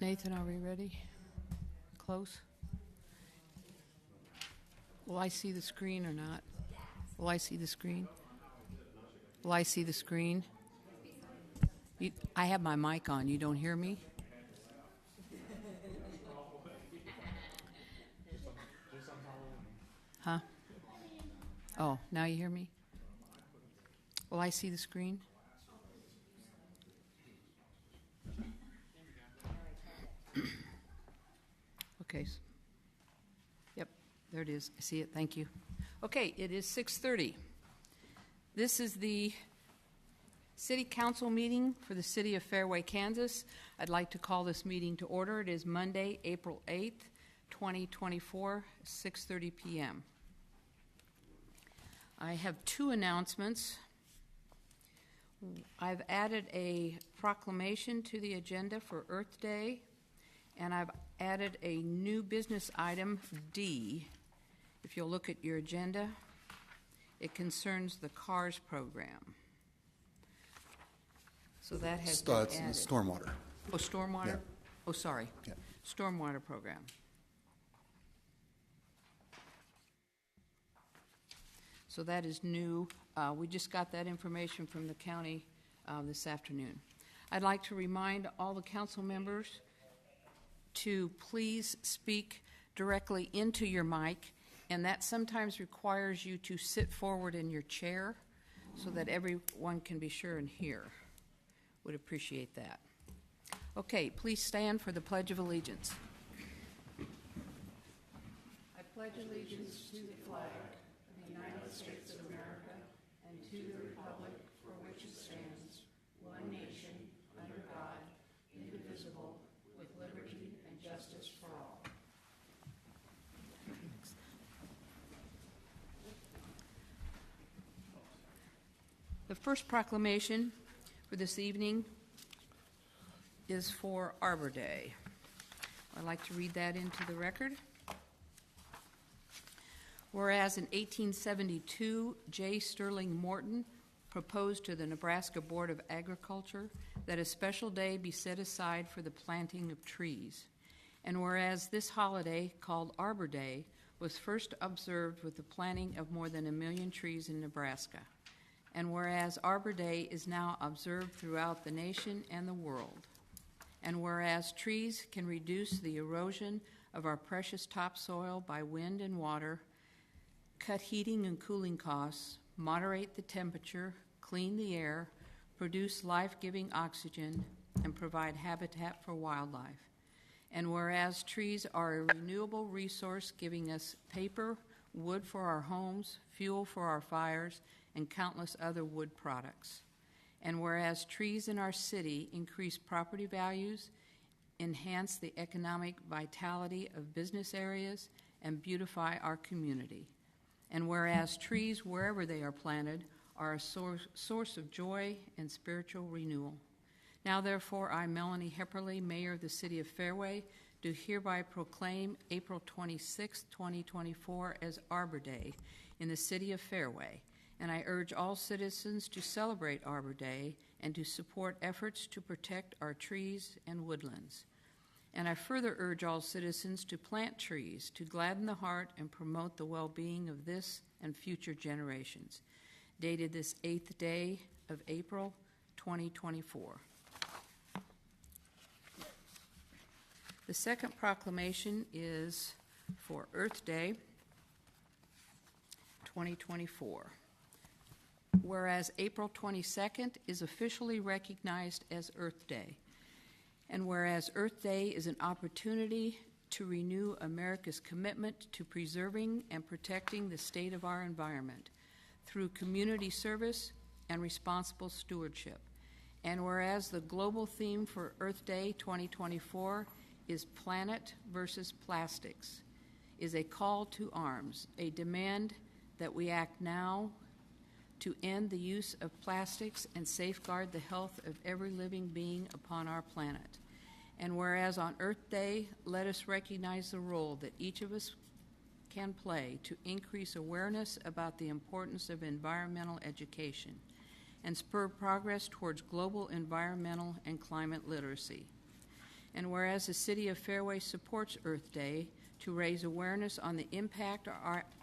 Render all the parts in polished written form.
Nathan, are we ready? Close? Will I see the screen or not? Will I see the screen? Will I see the screen? I have my mic on. You don't hear me? Huh? Oh, now you hear me? Will I see the screen? Okay. Yep, there it is. I see it. Thank you. Okay, it is 6:30. This is the City Council meeting for the City of Fairway, Kansas. I'd like to call this meeting to order. It is Monday, April 8th, 2024, 6:30 p.m. I have two announcements. I've added a proclamation to the agenda for Earth Day, and I've added a new business item, D. If you'll look at your agenda, it concerns the CARS program. So that has been added. It's stormwater. Oh, stormwater? Yeah. Oh, sorry. Yeah. Stormwater program. So that is new. We just got that information from the county this afternoon. I'd like to remind all the council members to please speak directly into your mic, and that sometimes requires you to sit forward in your chair so that everyone can be sure and hear. Would appreciate that. Okay, please stand for the Pledge of Allegiance. I pledge allegiance to the flag of the United States of America and to the republic for which it stands, one nation, under God, indivisible, with liberty and justice for all. The first proclamation for this evening is for Arbor Day. I'd like to read that into the record. Whereas in 1872, J. Sterling Morton proposed to the Nebraska Board of Agriculture that a special day be set aside for the planting of trees. And whereas this holiday, called Arbor Day, was first observed with the planting of more than 1 million trees in Nebraska. And whereas Arbor Day is now observed throughout the nation and the world. And whereas trees can reduce the erosion of our precious topsoil by wind and water, cut heating and cooling costs, moderate the temperature, clean the air, produce life-giving oxygen, and provide habitat for wildlife. And whereas trees are a renewable resource giving us paper, wood for our homes, fuel for our fires, and countless other wood products. And whereas trees in our city increase property values, enhance the economic vitality of business areas, and beautify our community. And whereas trees, wherever they are planted, are a source of joy and spiritual renewal. Now, therefore, I, Melanie Hepperly, Mayor of the City of Fairway, do hereby proclaim April 26, 2024 as Arbor Day in the City of Fairway. And I urge all citizens to celebrate Arbor Day and to support efforts to protect our trees and woodlands. And I further urge all citizens to plant trees to gladden the heart and promote the well-being of this and future generations. Dated this 8th day of April, 2024. The second proclamation is for Earth Day, 2024. Whereas April 22nd is officially recognized as Earth Day. And whereas Earth Day is an opportunity to renew America's commitment to preserving and protecting the state of our environment through community service and responsible stewardship. And whereas the global theme for Earth Day 2024 is Planet versus Plastics, is a call to arms, a demand that we act now to end the use of plastics and safeguard the health of every living being upon our planet. And whereas on Earth Day, let us recognize the role that each of us can play to increase awareness about the importance of environmental education and spur progress towards global environmental and climate literacy. And whereas the City of Fairway supports Earth Day to raise awareness on the impact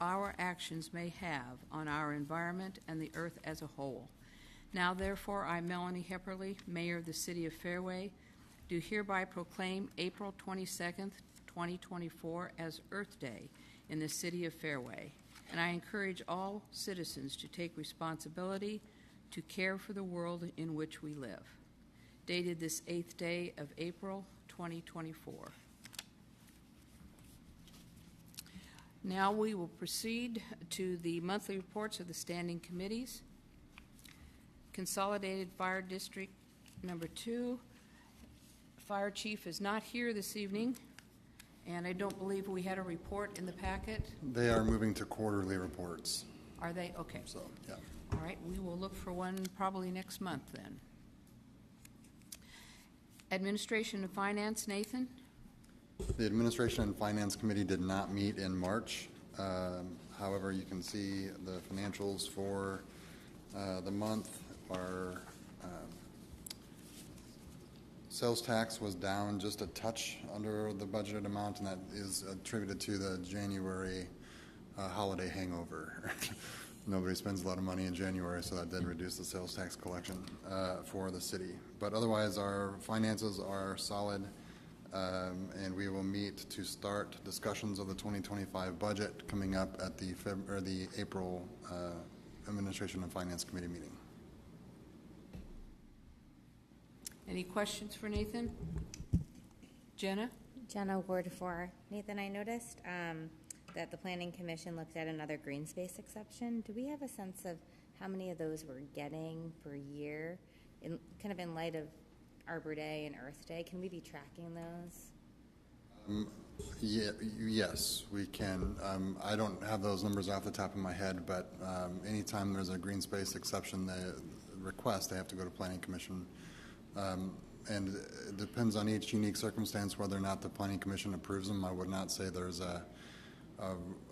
our actions may have on our environment and the earth as a whole. Now, therefore, I, Melanie Hepperly, Mayor of the City of Fairway, do hereby proclaim April 22nd, 2024 as Earth Day in the City of Fairway. And I encourage all citizens to take responsibility to care for the world in which we live. Dated this 8th day of April, 2024. Now we will proceed to the monthly reports of the standing committees. Consolidated Fire District number 2. Fire Chief is not here this evening, and I don't believe we had a report in the packet. They are moving to quarterly reports. Are they? Okay. So, yeah. All right, we will look for one probably next month then. Administration and Finance, Nathan? The Administration and Finance Committee did not meet in March. However, you can see the financials for the month. Our sales tax was down just a touch under the budgeted amount, and that is attributed to the January holiday hangover. Nobody spends a lot of money in January, so that did reduce the sales tax collection for the city. But otherwise, our finances are solid, and we will meet to start discussions of the 2025 budget coming up at the April Administration and Finance Committee meeting. Any questions for Nathan? Jenna? Jenna, Ward 4. Nathan, I noticed that the Planning Commission looked at another green space exception. Do we have a sense of how many of those we're getting per year, kind of in light of Arbor Day and Earth Day? Can we be tracking those? Yes, we can. I don't have those numbers off the top of my head, but anytime there's a green space exception, they have to go to Planning Commission. And it depends on each unique circumstance whether or not the Planning Commission approves them. I would not say there's a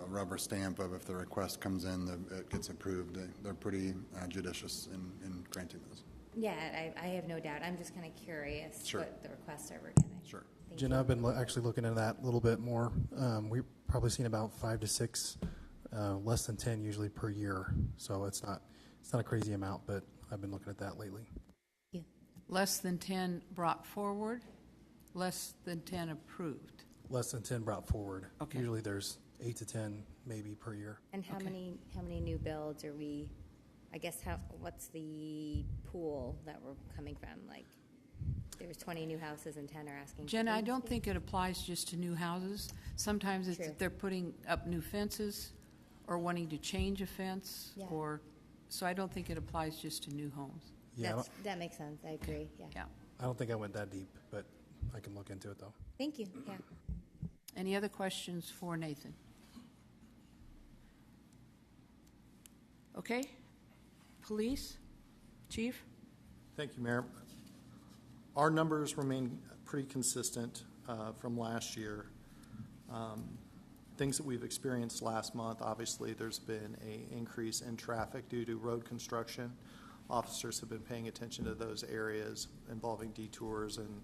rubber stamp of if the request comes in, it gets approved. They're pretty judicious in granting those. Yeah, I have no doubt. I'm just kind of curious Sure. what the requests are we're getting. Sure. Jenna, I've been actually looking into that a little bit more. We've probably seen about 5 to 6, less than 10 usually per year. So it's not a crazy amount, but I've been looking at that lately. Yeah. Less than 10 brought forward, less than 10 approved. Less than 10 brought forward. Okay. Usually there's 8 to 10 maybe per year. And how Okay. many new builds are we? I guess what's the pool that we're coming from? Like, there's 20 new houses and 10 are asking. Jenna, for I green don't space? think it applies just to new houses. Sometimes it's True. that they're putting up new fences or wanting to change a fence, Yeah. so I don't think it applies just to new homes. Yeah, That makes sense. I agree. Yeah. Yeah. I don't think I went that deep, but I can look into it though. Thank you. Yeah. Any other questions for Nathan? Okay. Police? Chief? Thank you, Mayor. Our numbers remain pretty consistent from last year. Things that we've experienced last month, obviously there's been an increase in traffic due to road construction. Officers have been paying attention to those areas involving detours and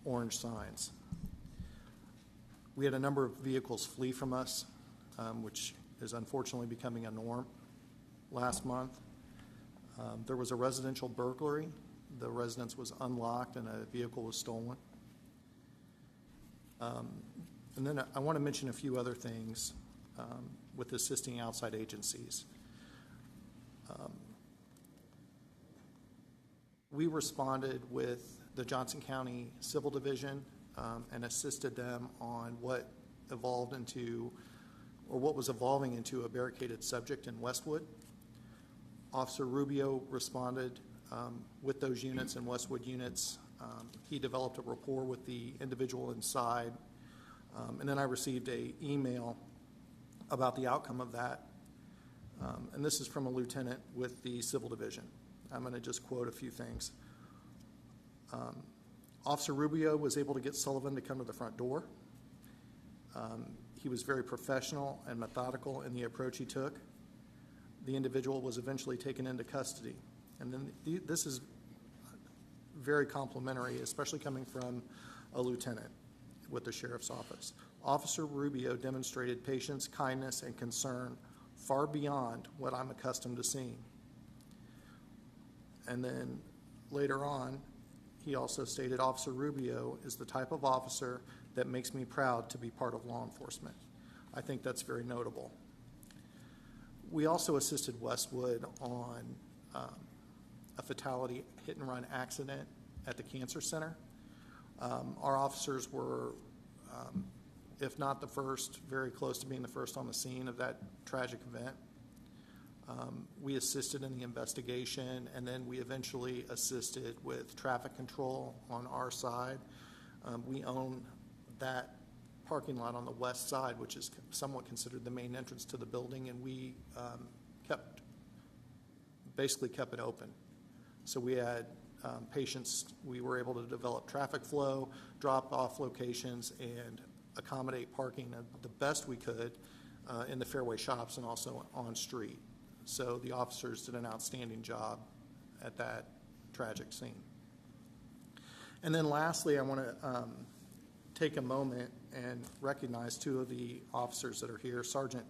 orange signs. We had a number of vehicles flee from us, which is unfortunately becoming a norm last month. There was a residential burglary. The residence was unlocked and a vehicle was stolen. And then I want to mention a few other things with assisting outside agencies. We responded with the Johnson County Civil Division and assisted them on what evolved into, or what was evolving into, a barricaded subject in Westwood. Officer Rubio responded with those units and Westwood units. He developed a rapport with the individual inside, and then I received an email about the outcome of that. And this is from a lieutenant with the Civil Division. I'm going to just quote a few things. Officer Rubio was able to get Sullivan to come to the front door. He was very professional and methodical in the approach he took. The individual was eventually taken into custody. And then this is very complimentary, especially coming from a lieutenant with the sheriff's office. Officer Rubio demonstrated patience, kindness, and concern far beyond what I'm accustomed to seeing. And then later on, he also stated, Officer Rubio is the type of officer that makes me proud to be part of law enforcement. I think that's very notable. We also assisted Westwood on a fatality hit-and-run accident at the Cancer Center. Our officers were, if not the first, very close to being the first on the scene of that tragic event. We assisted in the investigation, and then we eventually assisted with traffic control on our side. We own that parking lot on the west side, which is somewhat considered the main entrance to the building, and we basically kept it open. So we had patients, we were able to develop traffic flow, drop off locations, and accommodate parking the best we could in the Fairway shops and also on street. So the officers did an outstanding job at that tragic scene. And then lastly, I want to take a moment and recognize two of the officers that are here, Sergeant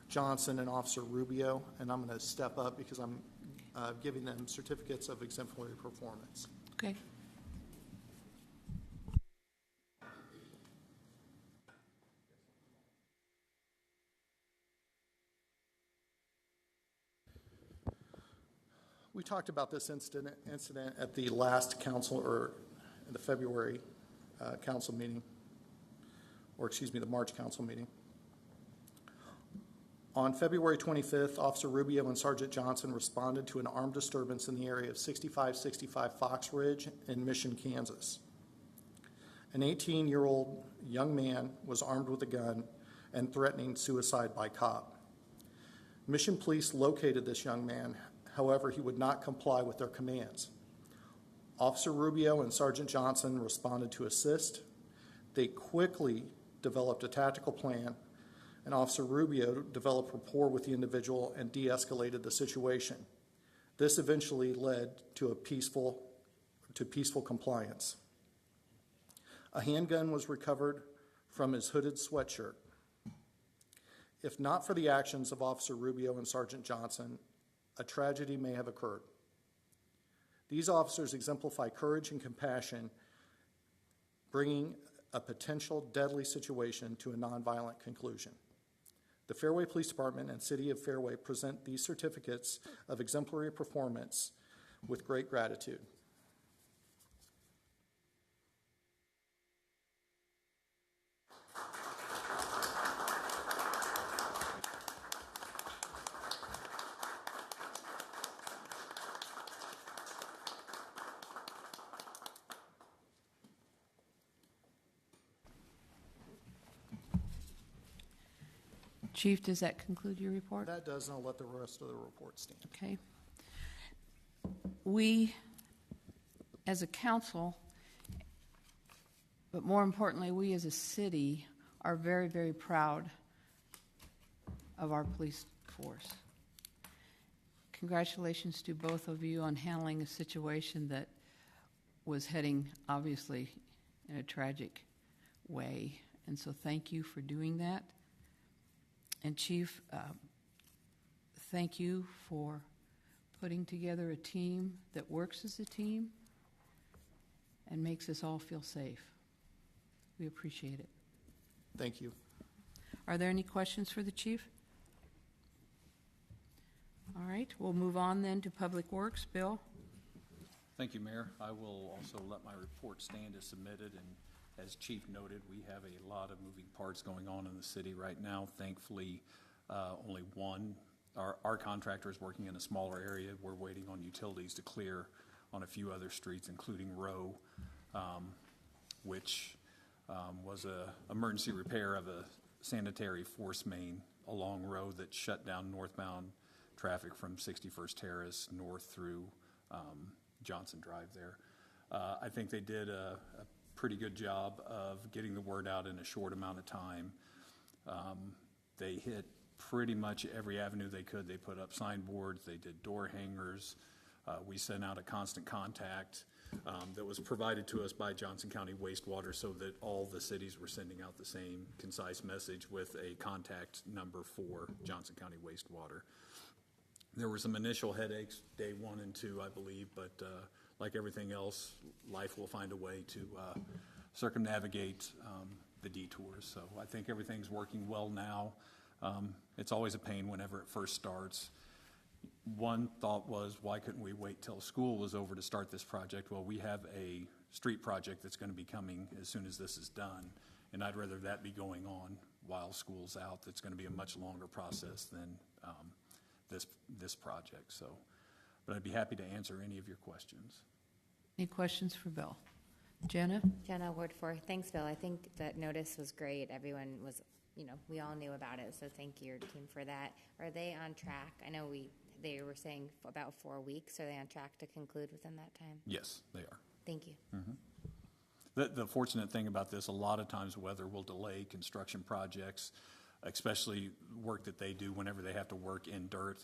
Johnson and Officer Rubio, and I'm going to step up because I'm giving them certificates of exemplary performance. Okay. We talked about this incident at the last council, or the February council meeting, or excuse me, the March council meeting. On February 25th, Officer Rubio and Sergeant Johnson responded to an armed disturbance in the area of 6565 Fox Ridge in Mission, Kansas. An 18-year-old young man was armed with a gun and threatening suicide by cop. Mission police located this young man. However, he would not comply with their commands. Officer Rubio and Sergeant Johnson responded to assist. They quickly developed a tactical plan, and Officer Rubio developed rapport with the individual and de-escalated the situation. This eventually led to peaceful compliance. A handgun was recovered from his hooded sweatshirt. If not for the actions of Officer Rubio and Sergeant Johnson, a tragedy may have occurred. These officers exemplify courage and compassion, bringing a potential deadly situation to a nonviolent conclusion. The Fairway Police Department and City of Fairway present these certificates of exemplary performance with great gratitude. Chief, does that conclude your report? That does, and I'll let the rest of the report stand. Okay. We, as a council, but more importantly, we as a city, are very, very proud of our police force. Congratulations to both of you on handling a situation that was heading, obviously, in a tragic way. And so thank you for doing that. And Chief, thank you for putting together a team that works as a team and makes us all feel safe. We appreciate it. Thank you. Are there any questions for the Chief? All right, we'll move on then to Public Works. Bill? Thank you, Mayor. I will also let my report stand as submitted, and as Chief noted, we have a lot of moving parts going on in the city right now. Thankfully, only one. Our contractor is working in a smaller area. We're waiting on utilities to clear on a few other streets, including Row, which was a emergency repair of a sanitary force main along Row that shut down northbound traffic from 61st Terrace north through Johnson Drive there. I think they did a pretty good job of getting the word out in a short amount of time. They hit pretty much every avenue they could. They put up signboards, they did door hangers, We sent out a constant contact that was provided to us by Johnson County Wastewater so that all the cities were sending out the same concise message with a contact number for Johnson County Wastewater. There were some initial headaches day 1 and 2, I believe, but like everything else, life will find a way to circumnavigate the detours. So I think everything's working well now. It's always a pain whenever it first starts. One thought was, why couldn't we wait till school was over to start this project? Well, we have a street project that's going to be coming as soon as this is done, and I'd rather that be going on while school's out. That's going to be a much longer process than this project. So, but I'd be happy to answer any of your questions. Any questions for Bill? Jenna? Jenna, Ward 4. Thanks, Bill. I think that notice was great. Everyone was, we all knew about it, so thank you, your team, for that. Are they on track? I know they were saying about 4 weeks. Are they on track to conclude within that time? Yes, they are. Thank you. The fortunate thing about this, a lot of times weather will delay construction projects, especially work that they do whenever they have to work in dirt.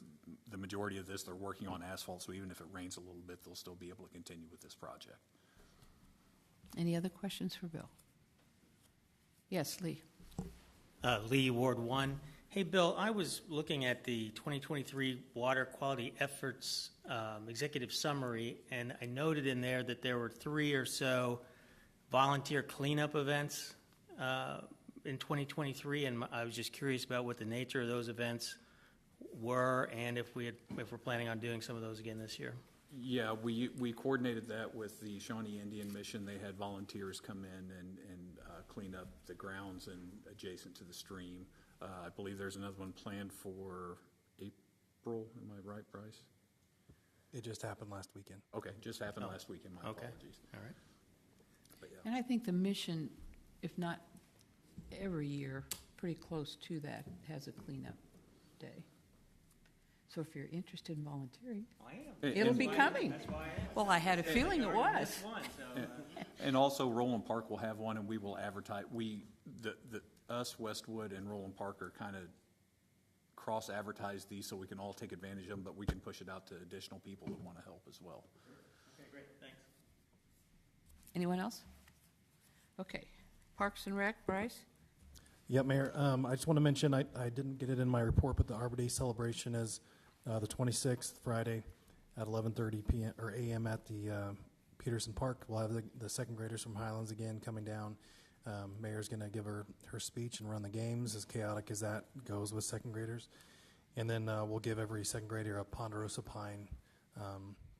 The majority of this, they're working on asphalt, so even if it rains a little bit, they'll still be able to continue with this project. Any other questions for Bill? Yes, Lee. Lee, Ward 1. Hey, Bill, I was looking at the 2023 Water Quality Efforts Executive Summary, and I noted in there that there were 3 or so volunteer cleanup events in 2023, and I was just curious about what the nature of those events were and if we're planning on doing some of those again this year. Yeah, we coordinated that with the Shawnee Indian Mission. They had volunteers come in and clean up the grounds and adjacent to the stream. I believe there's another one planned for April. Am I right, Bryce? It just happened last weekend. Okay, just happened last weekend. My Okay. apologies. All right. But yeah. And I think the mission, if not every year, pretty close to that, has a cleanup day. So if you're interested in volunteering, I am. it'll be coming. That's why I asked. Well, I had a feeling it was. And also Roland Park will have one, and we will advertise. Us, Westwood, and Roland Park are kind of cross-advertise these so we can all take advantage of them, but we can push it out to additional people that want to help as well. Okay, great. Thanks. Anyone else? Okay. Parks and Rec, Bryce? Yeah, Mayor, I just want to mention, I didn't get it in my report, but the Arbor Day celebration is the 26th, Friday, at 11:30 p.m. or a.m. at the Peterson Park. We'll have the second graders from Highlands again coming down. Mayor's going to give her speech and run the games, as chaotic as that goes with second graders. And then we'll give every second grader a ponderosa pine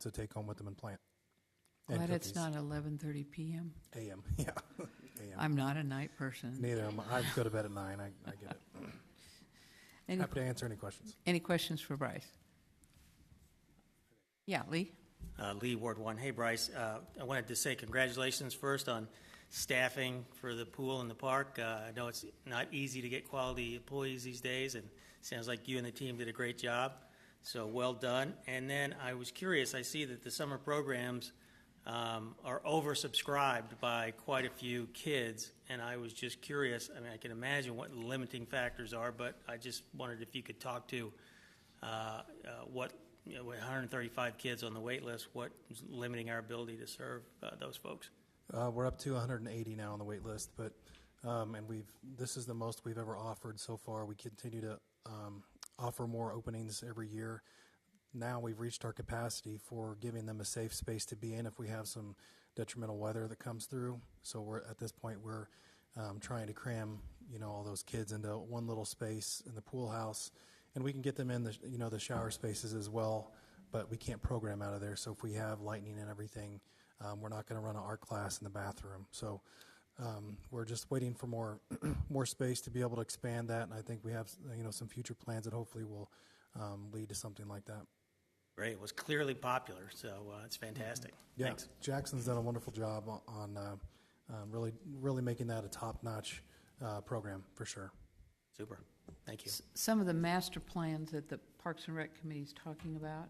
to take home with them and plant. And Glad it's cookies. not 11:30 p.m. A.M., yeah. A.M. I'm not a night person. Neither am I. I go to bed at 9. I get it. Happy to answer any questions. Any questions for Bryce? Yeah, Lee? Lee, Ward 1. Hey, Bryce. I wanted to say congratulations first on staffing for the pool and the park. I know it's not easy to get quality employees these days, and it sounds like you and the team did a great job. So well done. And then I was curious. I see that the summer programs are oversubscribed by quite a few kids, and I was just curious. I mean, I can imagine what the limiting factors are, but I just wondered if you could talk to what, with 135 kids on the wait list, what is limiting our ability to serve those folks? We're up to 180 now on the wait list, but and this is the most we've ever offered so far. We continue to offer more openings every year. Now we've reached our capacity for giving them a safe space to be in if we have some detrimental weather that comes through. So we're at this point we're trying to cram all those kids into one little space in the pool house, and we can get them in the shower spaces as well. But we can't program out of there. So if we have lightning and everything, we're not going to run an art class in the bathroom. So we're just waiting for more space to be able to expand that, and I think we have some future plans that hopefully will lead to something like that. Great. It was clearly popular, so it's fantastic. Yeah, Thanks. Jackson's done a wonderful job on really making that a top-notch program for sure. Super. Thank you. Some of the master plans that the Parks and Rec Committee is talking about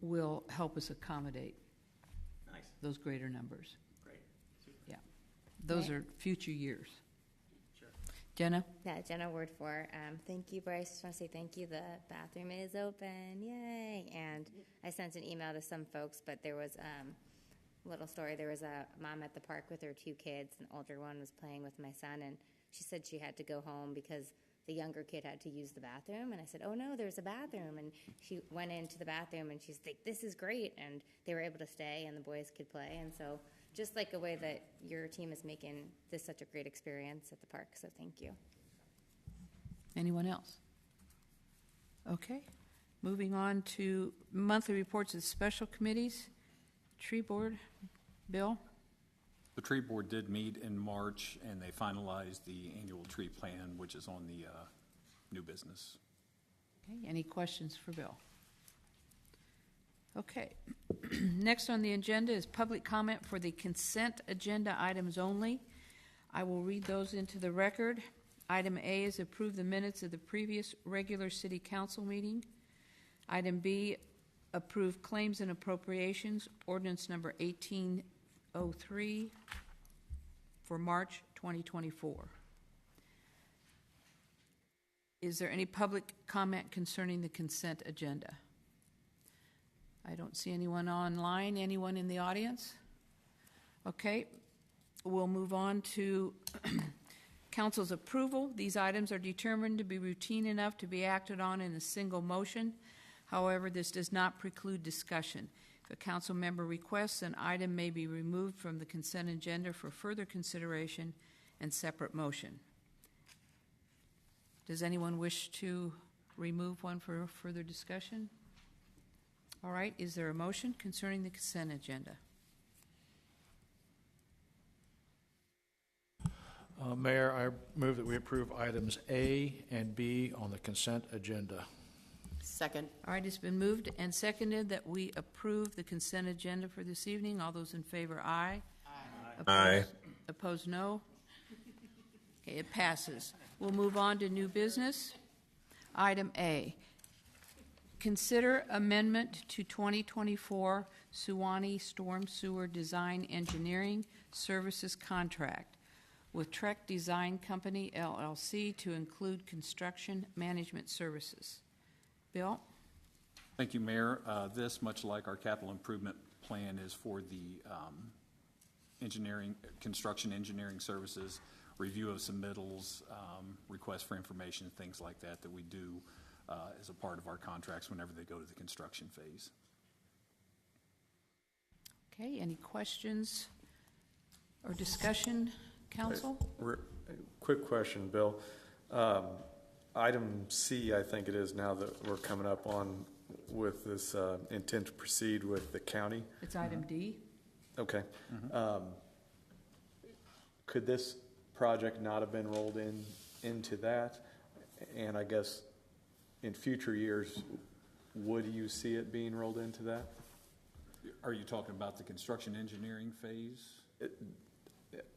will help us accommodate Nice. those greater numbers. Great. Super. Yeah. Those Right. are future years. Sure. Jenna? Yeah, Jenna, word 4. Thank you, Bryce. Just want to say thank you. The bathroom is open. Yay. And I sent an email to some folks, but there was a little story. There was a mom at the park with her 2 kids. An older one was playing with my son, and she said she had to go home because the younger kid had to use the bathroom. And I said, oh, no, there's a bathroom. And she went into the bathroom, and she's like, this is great. And they were able to stay, and the boys could play. And so just like a way that your team is making this such a great experience at the park. So thank you. Anyone else? Okay. Moving on to monthly reports of special committees. Tree Board. Bill? The tree board did meet in March, and they finalized the annual tree plan, which is on the new business. Okay. Any questions for Bill? Okay. Next on the agenda is public comment for the consent agenda items only. I will read those into the record. Item A is approve the minutes of the previous regular city council meeting. Item B, approve claims and appropriations, ordinance number 1803 for March 2024. Is there any public comment concerning the consent agenda? I don't see anyone online. Anyone in the audience? Okay, we'll move on to council's approval. These items are determined to be routine enough to be acted on in a single motion. However, this does not preclude discussion. If a council member requests, an item may be removed from the consent agenda for further consideration and separate motion. Does anyone wish to remove one for further discussion? All right, is there a motion concerning the consent agenda? Mayor, I move that we approve items A and B on the consent agenda. Second. All right, it's been moved and seconded that we approve the consent agenda for this evening. All those in favor, aye. Aye. Opposed, no. Okay, it passes. We'll move on to new business. Item A, consider amendment to 2024 Suwannee Storm Sewer Design Engineering Services Contract with Trek Design Company, LLC, to include construction management services. Bill? Thank you, Mayor. This, much like our capital improvement plan, is for the construction engineering services, review of submittals, requests for information, things like that we do as a part of our contracts whenever they go to the construction phase. Okay, any questions or discussion, council? Quick question, Bill. Item C, I think it is now that we're coming up on with this intent to proceed with the county. It's item D. Okay. Could this project not have been rolled into that? And I guess in future years, would you see it being rolled into that? Are you talking about the construction engineering phase?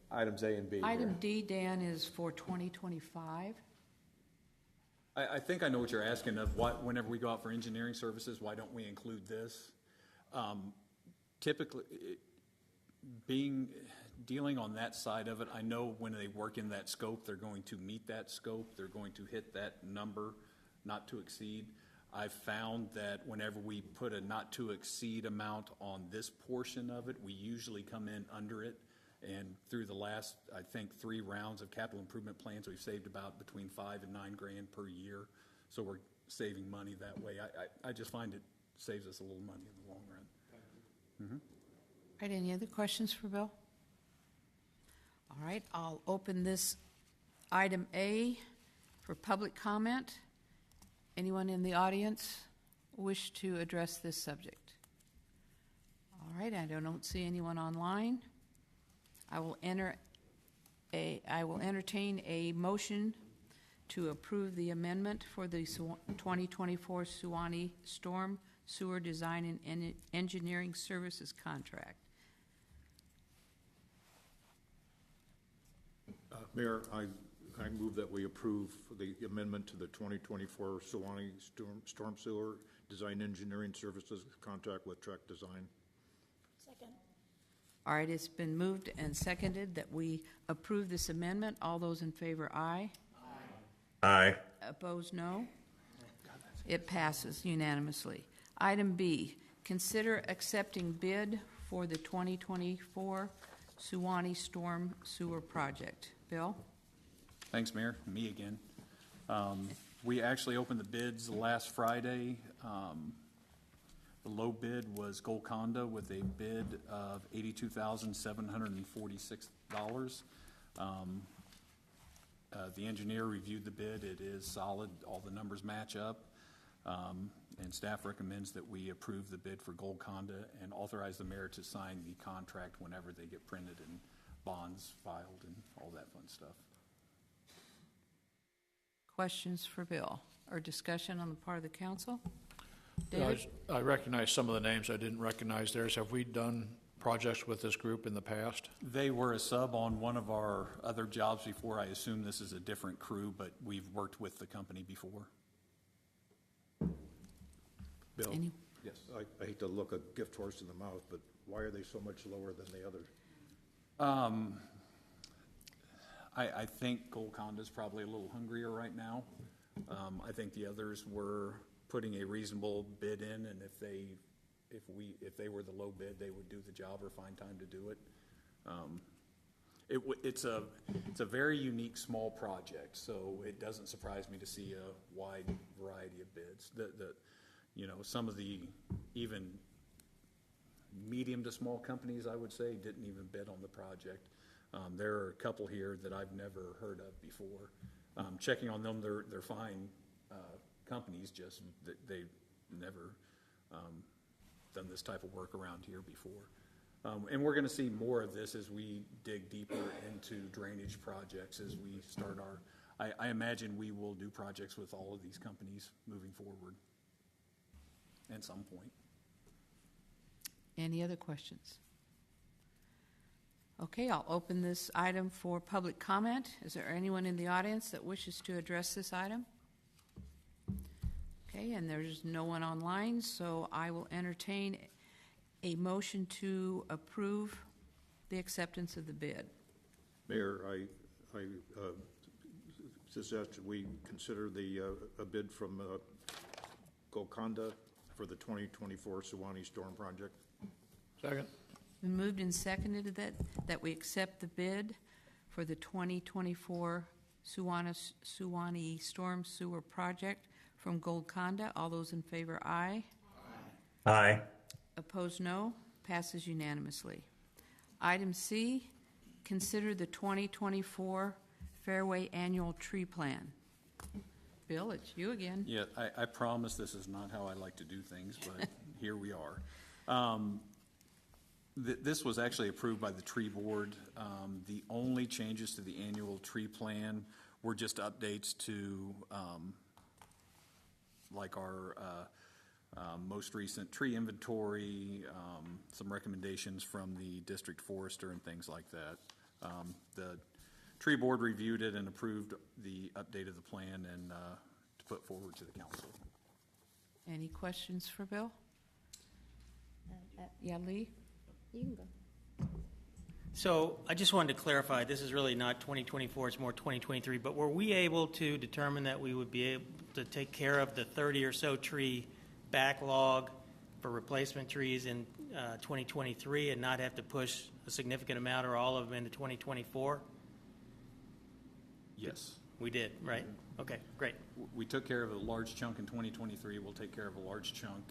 Items A and B. Item D, Dan, is for 2025. I think I know what you're asking of whenever we go out for engineering services, why don't we include this? Typically, dealing on that side of it, I know when they work in that scope, they're going to meet that scope. They're going to hit that number, not to exceed. I've found that whenever we put a not to exceed amount on this portion of it, we usually come in under it. And through the last, I think, 3 rounds of capital improvement plans, we've saved about between $5,000 and $9,000 per year. So we're saving money that way. I just find it saves us a little money in the long run. All right, any other questions for Bill? All right, I'll open this item A for public comment. Anyone in the audience wish to address this subject? All right, I don't see anyone online. I will entertain a motion to approve the amendment for the 2024 Suwannee Storm Sewer Design and Engineering Services Contract. Mayor, I move that we approve the amendment to the 2024 Suwannee Storm Sewer Design Engineering Services contract with Trek Design. Second. All right, it's been moved and seconded that we approve this amendment. All those in favor, aye. Aye. Opposed, no. It passes unanimously. Item B, consider accepting bid for the 2024 Suwannee Storm Sewer Project. Bill? Thanks, Mayor. Me again. We actually opened the bids last Friday. The low bid was Golconda with a bid of $82,746. The engineer reviewed the bid. It is solid. All the numbers match up. And staff recommends that we approve the bid for Golconda and authorize the mayor to sign the contract whenever they get printed and bonds filed and all that fun stuff. Questions for Bill or discussion on the part of the council? David? I recognize some of the names. I didn't recognize theirs. Have we done projects with this group in the past? They were a sub on one of our other jobs before. I assume this is a different crew, but we've worked with the company before. Bill? Any- Yes. I hate to look a gift horse in the mouth, but why are they so much lower than the others? I think Golconda's probably a little hungrier right now. I think the others were putting a reasonable bid in, and if they were the low bid, they would do the job or find time to do it. It's a very unique small project, so it doesn't surprise me to see a wide variety of bids. Some of the even medium to small companies, I would say, didn't even bid on the project. There are a couple here that I've never heard of before. Checking on them, they're fine companies, just that they've never done this type of work around here before. And we're going to see more of this as we dig deeper into drainage projects as we start I imagine we will do projects with all of these companies moving forward at some point. Any other questions? Okay, I'll open this item for public comment. Is there anyone in the audience that wishes to address this item? Okay, and there's no one online, so I will entertain a motion to approve the acceptance of the bid. Mayor, I suggest we consider a bid from Golconda for the 2024 Suwannee Storm Project. Second. Been moved and seconded that we accept the bid for the 2024 Suwannee Storm Sewer Project from Golconda. All those in favor, aye. Aye. Opposed, no. Passes unanimously. Item C, consider the 2024 Fairway Annual Tree Plan. Bill, it's you again. Yeah, I promise this is not how I like to do things, but here we are. This was actually approved by the tree board. The only changes to the annual tree plan were just updates to like our most recent tree inventory, some recommendations from the district forester and things like that. The tree board reviewed it and approved the update of the plan and to put forward to the council. Any questions for Bill? Yeah, Lee? You can go. So I just wanted to clarify, this is really not 2024, it's more 2023, but were we able to determine that we would be able to take care of the 30 or so tree backlog for replacement trees in 2023 and not have to push a significant amount or all of them into 2024? Yes. We did, right? Okay, great. We took care of a large chunk in 2023. We'll take care of a large chunk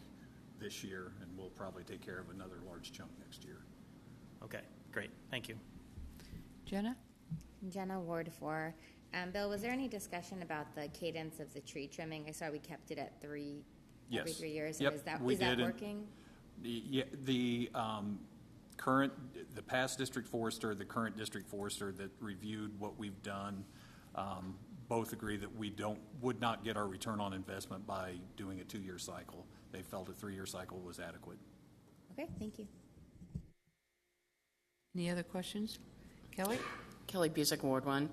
this year, and we'll probably take care of another large chunk next year. Okay, great. Thank you. Jenna? Jenna, Ward 4. Bill, was there any discussion about the cadence of the tree trimming? I saw we kept it at 3 every 3 years. Yep, Is that we did, working? The past district forester, the current district forester that reviewed what we've done, both agree that we would not get our return on investment by doing a 2-year cycle. They felt a 3-year cycle was adequate. Okay, thank you. Any other questions? Kelly? Kelly Busick, Ward 1.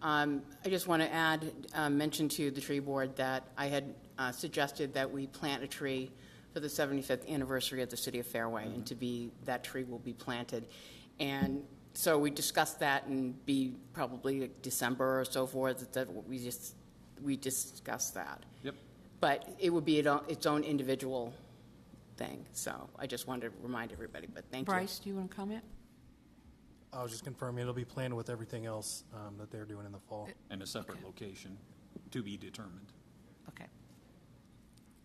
I just want to mention to the tree board that I had suggested that we plant a tree for the 75th anniversary of the city of Fairway, and that tree will be planted. And so we discussed that and be probably December or so forth, that we discuss that. Yep. But it would be its own individual thing. So I just wanted to remind everybody, but thank you. Bryce, do you want to comment? I was just confirming it'll be planned with everything else that they're doing in the fall. And a separate location to be determined. Okay.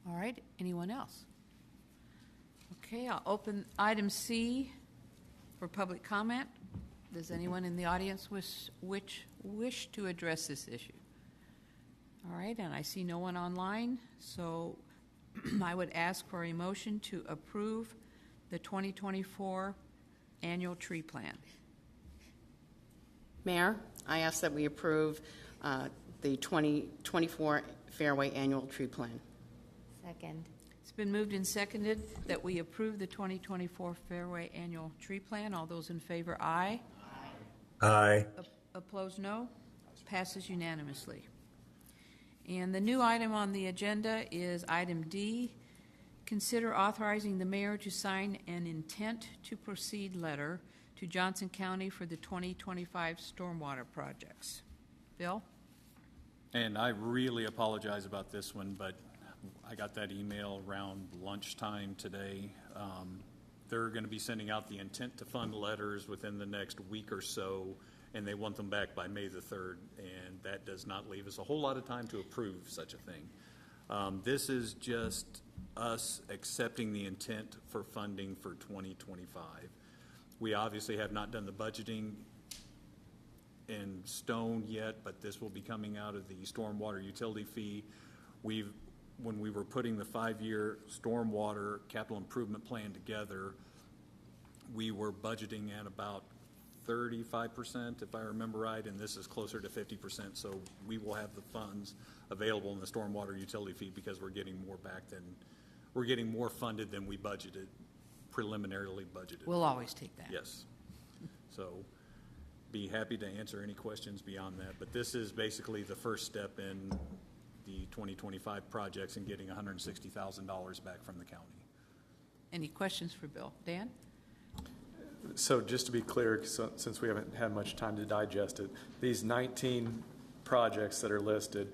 All right, anyone else? Okay, I'll open item C for public comment. Does anyone in the audience wish to address this issue? All right, and I see no one online, so I would ask for a motion to approve the 2024 annual tree plan. Mayor, I ask that we approve the 2024 Fairway Annual Tree Plan. Second. It's been moved and seconded that we approve the 2024 Fairway Annual Tree Plan. All those in favor, aye. Aye. Opposed, no. Passes unanimously. And the new item on the agenda is item D. Consider authorizing the mayor to sign an intent to proceed letter to Johnson County for the 2025 stormwater projects. Bill? And I really apologize about this one, but I got that email around lunchtime today. They're going to be sending out the intent to fund letters within the next week or so, and they want them back by May the 3rd, and that does not leave us a whole lot of time to approve such a thing. This is just us accepting the intent for funding for 2025. We obviously have not done the budgeting in stone yet, but this will be coming out of the stormwater utility fee. When we were putting the 5-year stormwater capital improvement plan together, we were budgeting at about 35%, if I remember right, and this is closer to 50%. So we will have the funds available in the stormwater utility fee because we're getting more funded than we budgeted, preliminarily budgeted. We'll always take that. Yes. So be happy to answer any questions beyond that. But this is basically the first step in the 2025 projects and getting $160,000 back from the county. Any questions for Bill? Dan? So just to be clear, since we haven't had much time to digest it, these 19 projects that are listed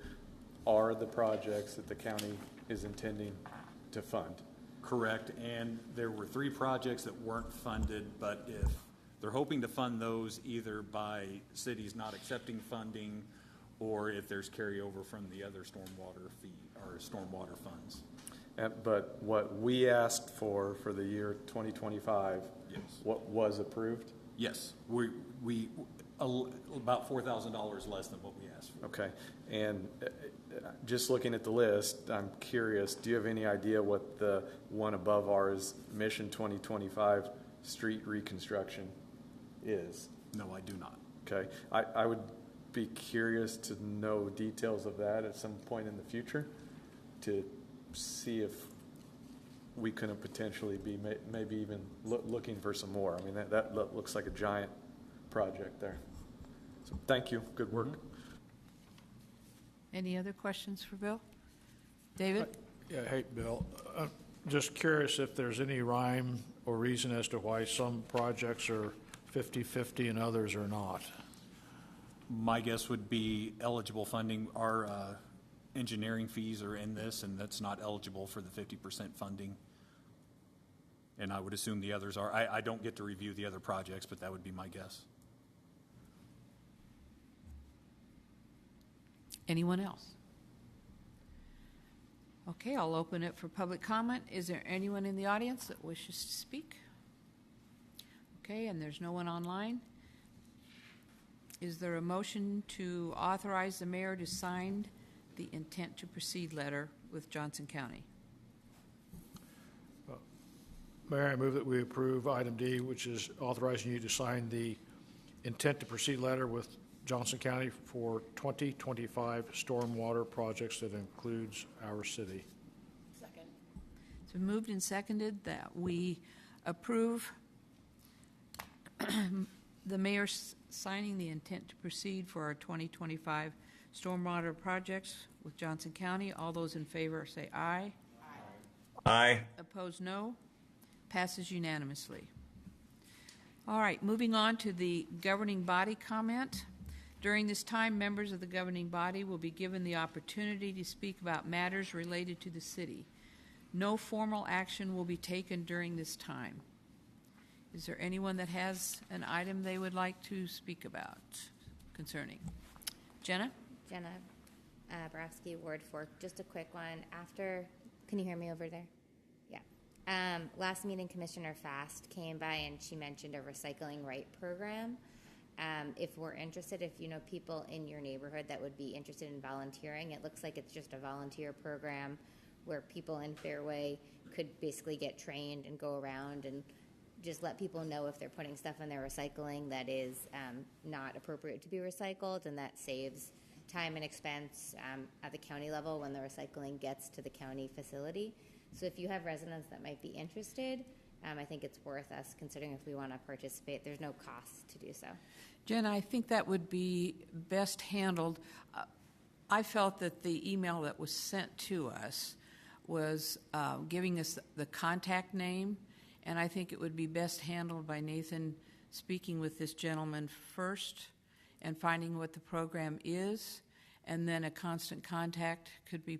are the projects that the county is intending to fund? Correct, and there were 3 projects that weren't funded, but if they're hoping to fund those either by cities not accepting funding or if there's carryover from the other stormwater fee or stormwater funds. But what we asked for the year 2025, yes, what was approved? Yes, we about $4,000 less than what we asked for. Okay, and just looking at the list, I'm curious, do you have any idea what the one above ours, Mission 2025 street reconstruction is? No, I do not. Okay, I would be curious to know details of that at some point in the future to see if we couldn't potentially be maybe even looking for some more. I mean, that looks like a giant project there. So thank you. Good work. Mm-hmm. Any other questions for Bill? David? Yeah, hey, Bill. Just curious if there's any rhyme or reason as to why some projects are 50-50 and others are not. My guess would be eligible funding. Our engineering fees are in this, and that's not eligible for the 50% funding. And I would assume the others are. I don't get to review the other projects, but that would be my guess. Anyone else? Okay, I'll open it for public comment. Is there anyone in the audience that wishes to speak? Okay, and there's no one online. Is there a motion to authorize the mayor to sign the intent to proceed letter with Johnson County? Mayor, I move that we approve item D, which is authorizing you to sign the intent to proceed letter with Johnson County for 2025 stormwater projects that includes our city. Second. It's been moved and seconded that we approve the mayor signing the intent to proceed for our 2025 stormwater projects with Johnson County. All those in favor say aye. Aye. Opposed, no. Passes unanimously. All right, moving on to the governing body comment. During this time, members of the governing body will be given the opportunity to speak about matters related to the city. No formal action will be taken during this time. Is there anyone that has an item they would like to speak about concerning? Jenna? Jenna Borowski, Ward 4. Just a quick one. Can you hear me over there? Yeah. Last meeting, Commissioner Fast came by and she mentioned a recycling right program. If we're interested, if you know people in your neighborhood that would be interested in volunteering, it looks like it's just a volunteer program where people in Fairway could basically get trained and go around and just let people know if they're putting stuff in their recycling that is not appropriate to be recycled, and that saves time and expense at the county level when the recycling gets to the county facility. So if you have residents that might be interested, I think it's worth us considering if we want to participate. There's no cost to do so. Jen, I think that would be best handled. I felt that the email that was sent to us was giving us the contact name, and I think it would be best handled by Nathan speaking with this gentleman first and finding what the program is, and then a constant contact could be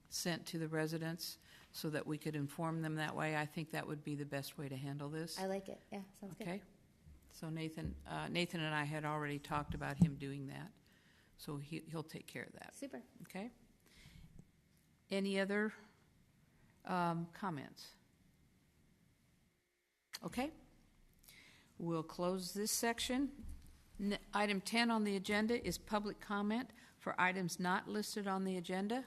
sent to the residents so that we could inform them that way. I think that would be the best way to handle this. I like it. Yeah, sounds good. Okay. So Nathan and I had already talked about him doing that, so he'll take care of that. Super. Okay. Any other comments? Okay. We'll close this section. Item 10 on the agenda is public comment for items not listed on the agenda.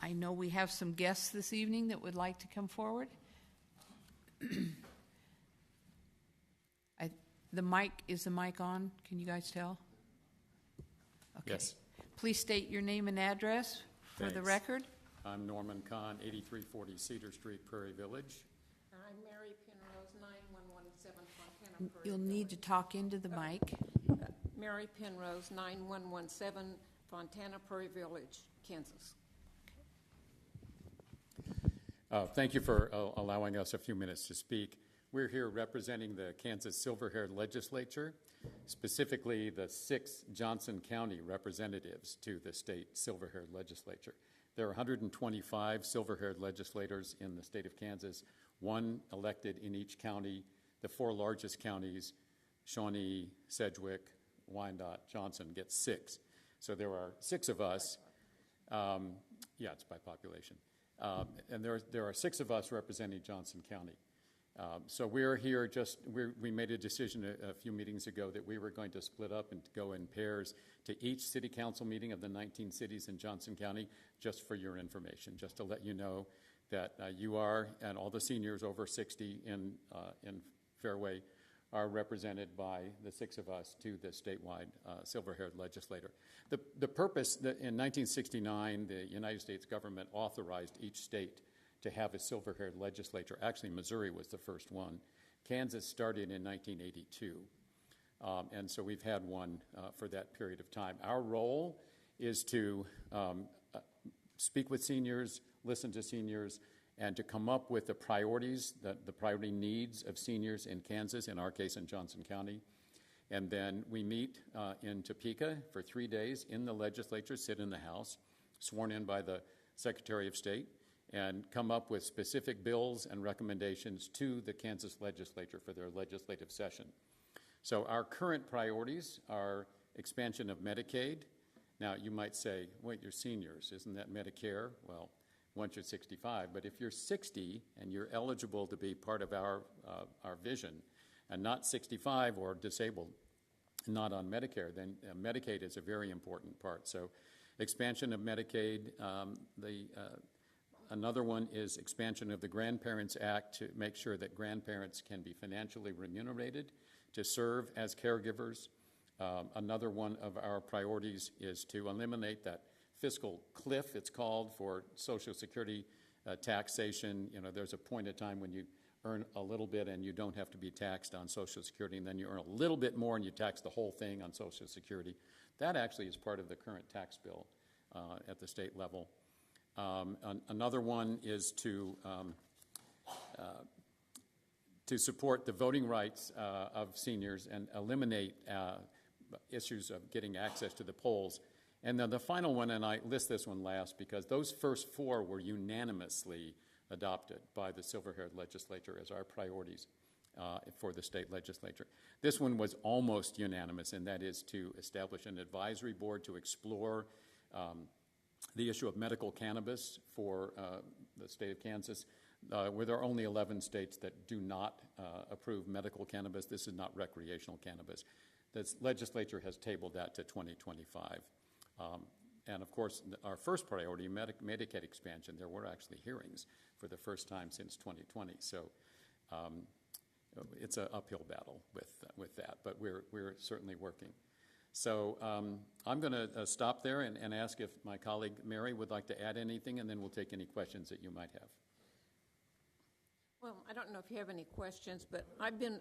I know we have some guests this evening that would like to come forward. Is the mic on? Can you guys tell? Okay. Yes. Please state your name and address for the Thanks. record. I'm Norman Kahn, 8340 Cedar Street, Prairie Village. I'm Mary Penrose, 9117 Fontana Prairie You'll need to talk into the mic. Mary Penrose, 9117 Fontana Prairie Village, Kansas. Thank you for allowing us a few minutes to speak. We're here representing the Kansas Silver-Haired Legislature, specifically the 6 Johnson County representatives to the state Silver-Haired Legislature. There are 125 silver-haired legislators in the state of Kansas, 1 elected in each county. The 4 largest counties, Shawnee, Sedgwick, Wyandotte, Johnson, get 6. So there are 6 of us. Yeah, it's by population. And there are 6 of us representing Johnson County. So we're here we made a decision a few meetings ago that we were going to split up and go in pairs to each city council meeting of the 19 cities in Johnson County, just for your information, just to let you know that you are, and all the seniors over 60 in Fairway are represented by the 6 of us to the statewide silver-haired legislator. The purpose that in 1969, the United States government authorized each state to have a silver-haired legislature. Actually, Missouri was the first one. Kansas started in 1982. And so we've had one for that period of time. Our role is to speak with seniors, listen to seniors, and to come up with the priorities, the priority needs of seniors in Kansas, in our case in Johnson County. And then we meet in Topeka for 3 days in the legislature, sit in the House, sworn in by the Secretary of State, and come up with specific bills and recommendations to the Kansas legislature for their legislative session. So our current priorities are expansion of Medicaid. Now, you might say, wait, you're seniors, isn't that Medicare? Well, once you're 65, but if you're 60 and you're eligible to be part of our vision and not 65 or disabled, not on Medicare, then Medicaid is a very important part. So expansion of Medicaid, another one is expansion of the Grandparents Act to make sure that grandparents can be financially remunerated to serve as caregivers. Another one of our priorities is to eliminate that fiscal cliff, it's called, for Social Security taxation. You know, there's a point of time when you earn a little bit and you don't have to be taxed on Social Security, and then you earn a little bit more and you tax the whole thing on Social Security. That actually is part of the current tax bill at the state level. Another one is to support the voting rights of seniors and eliminate issues of getting access to the polls. And then the final one, and I list this one last because those first four were unanimously adopted by the silver-haired legislature as our priorities for the state legislature. This one was almost unanimous, and that is to establish an advisory board to explore the issue of medical cannabis for the state of Kansas, where there are only 11 states that do not approve medical cannabis. This is not recreational cannabis. The legislature has tabled that to 2025. And of course, our first priority, Medicaid expansion, there were actually hearings for the first time since 2020. So it's an uphill battle with that, but we're certainly working. So I'm going to stop there and ask if my colleague Mary would like to add anything, and then we'll take any questions that you might have. Well, I don't know if you have any questions, but I've been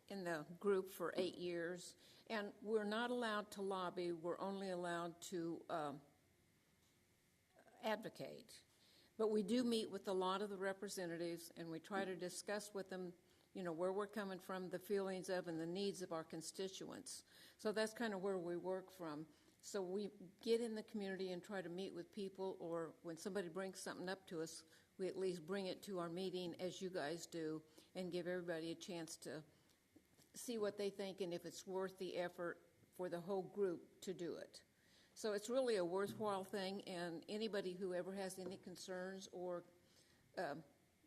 in the group for 8 years, and we're not allowed to lobby. We're only allowed to advocate. But we do meet with a lot of the representatives, and we try to discuss with them, you know, where we're coming from, the feelings of and the needs of our constituents. So that's kind of where we work from. So we get in the community and try to meet with people, or when somebody brings something up to us, we at least bring it to our meeting, as you guys do, and give everybody a chance to see what they think and if it's worth the effort for the whole group to do it. So it's really a worthwhile thing, and anybody who ever has any concerns or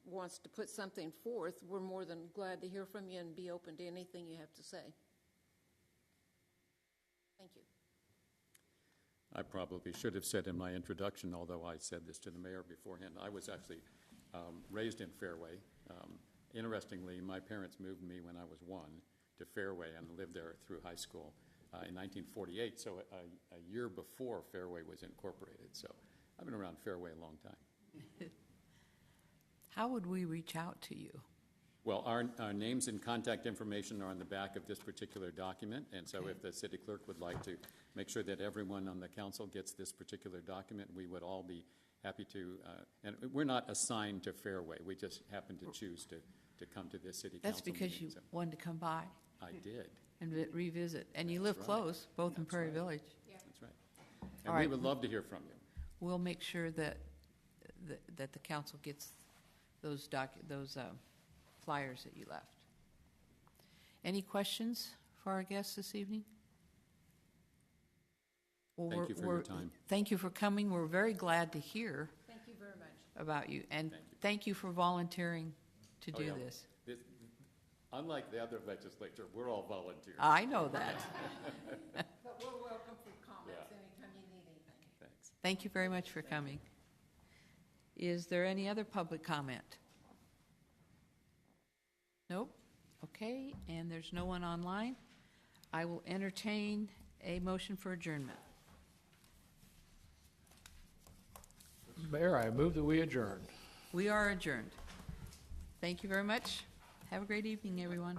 wants to put something forth, we're more than glad to hear from you and be open to anything you have to say. Thank you. I probably should have said in my introduction, although I said this to the mayor beforehand, I was actually raised in Fairway. Interestingly, my parents moved me when I was 1 to Fairway and lived there through high school in 1948, so a year before Fairway was incorporated. So I've been around Fairway a long time. How would we reach out to you? Well, our names and contact information are on the back of this particular document, and so if the city clerk would like to make sure that everyone on the council gets this particular document, we would all be happy to, and we're not assigned to Fairway. We just happen to choose to come to this city council That's because meeting, you so. wanted to come by I did. and revisit. And you That's live right. close, both in That's Prairie right. Village. That's right. And All we right. would love to hear from you. We'll make sure that the council gets those flyers that you left. Any questions for our guests this evening? Well, Thank you for your time. Thank you for coming. We're very glad to hear Thank you very much. about you, and Thank you. thank you for volunteering to Oh, do yeah. this. Unlike the other legislature, we're all volunteers. I know that. But we're welcome for comments anytime you need anything. Thanks. Thank you very much for coming. Is there any other public comment? Nope. Okay, and there's no one online. I will entertain a motion for adjournment. Mayor, I move that we adjourn. We are adjourned. Thank you very much. Have a great evening, everyone.